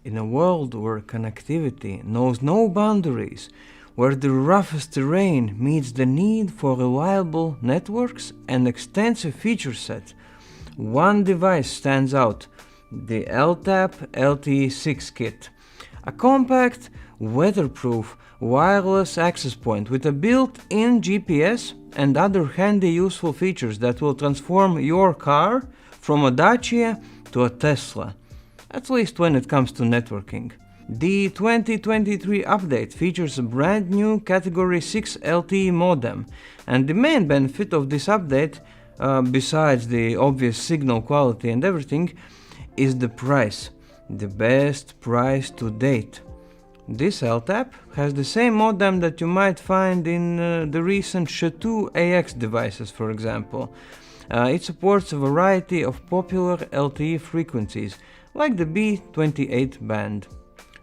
In a world where connectivity knows no boundaries, where the roughest terrain meets the need for reliable networks and extensive feature set, one device stands out: the LtAP LTE6 kit. A compact, weatherproof, wireless access point with a built-in GPS and other handy useful features that will transform your car from a Dacia to a Tesla, at least when it comes to networking. The 2023 update features a brand new Category 6 LTE modem, and the main benefit of this update, besides the obvious signal quality and everything, is the price. The best price to date. This LtAP has the same modem that you might find in the recent SHA-2AX devices, for example. It supports a variety of popular LTE frequencies, like the B28 band.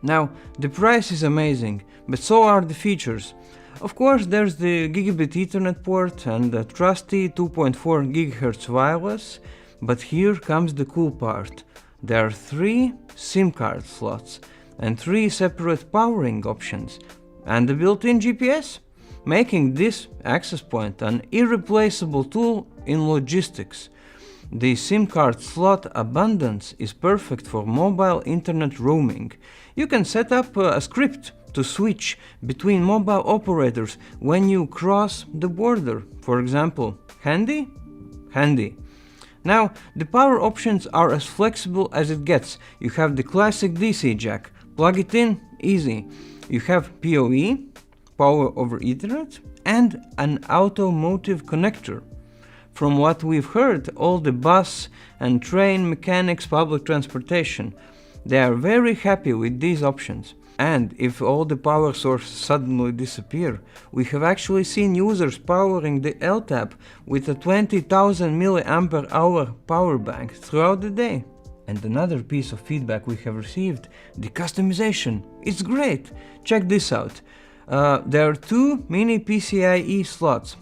Now, the price is amazing, but so are the features. Of course, there's the Gigabit Ethernet port and the trusty 2.4 GHz wireless, but here comes the cool part. There are 3 SIM card slots and 3 separate powering options, and a built-in GPS, making this access point an irreplaceable tool in logistics. The SIM card slot abundance is perfect for mobile internet roaming. You can set up a script to switch between mobile operators when you cross the border. For example, handy? Handy. Now, the power options are as flexible as it gets. You have the classic DC jack, plug it in, easy. You have PoE, Power over Ethernet, and an automotive connector. From what we've heard, all the bus and train mechanics, public transportation, they are very happy with these options. And if all the power sources suddenly disappear, we have actually seen users powering the LtAP with a 20,000 mAh power bank throughout the day. And another piece of feedback we have received, the customization. It's great! Check this out. There are 2 miniPCI-e slots.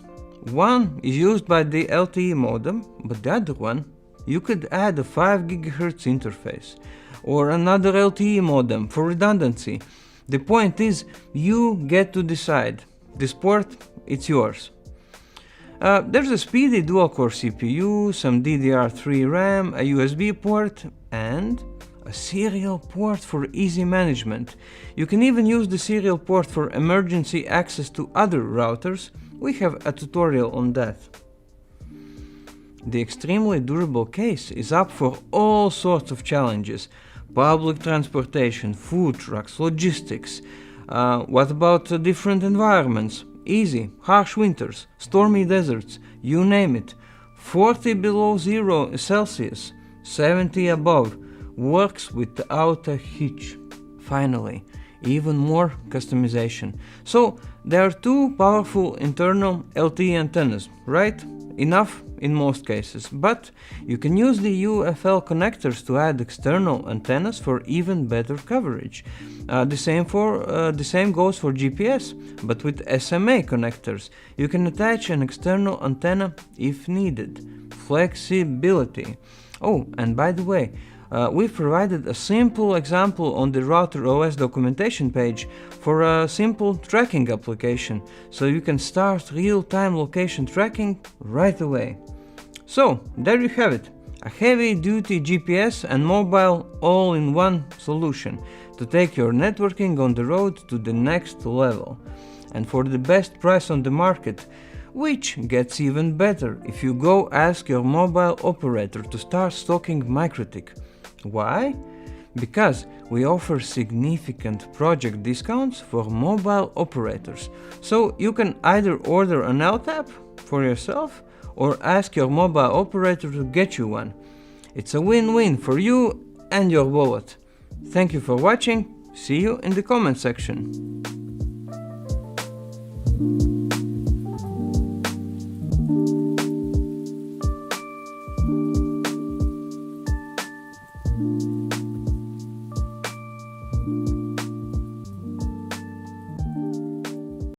One is used by the LTE modem, but the other one, you could add a 5 GHz interface or another LTE modem for redundancy. The point is, you get to decide. This port, it's yours. There's a speedy dual-core CPU, some DDR3 RAM, a USB port, and a serial port for easy management. You can even use the serial port for emergency access to other routers. We have a tutorial on that. The extremely durable case is up for all sorts of challenges. Public transportation, food trucks, logistics. What about different environments? Easy, harsh winters, stormy deserts, you name it. 40 below 0 Celsius, 70 above, works without a hitch. Finally, even more customization. So there are 2 powerful internal LTE antennas, right? Enough in most cases, but you can use the UFL connectors to add external antennas for even better coverage. The same goes for GPS, but with SMA connectors. You can attach an external antenna if needed. Flexibility. Oh, and by the way, we've provided a simple example on the Router OS documentation page for a simple tracking application, so you can start real-time location tracking right away. So, there you have it, a heavy-duty GPS and mobile all-in-one solution to take your networking on the road to the next level. And for the best price on the market, which gets even better if you go ask your mobile operator to start stocking MikroTik. Why? Because we offer significant project discounts for mobile operators. So you can either order an LtAP for yourself or ask your mobile operator to get you one. It's a win-win for you and your wallet. Thank you for watching. See you in the comment section.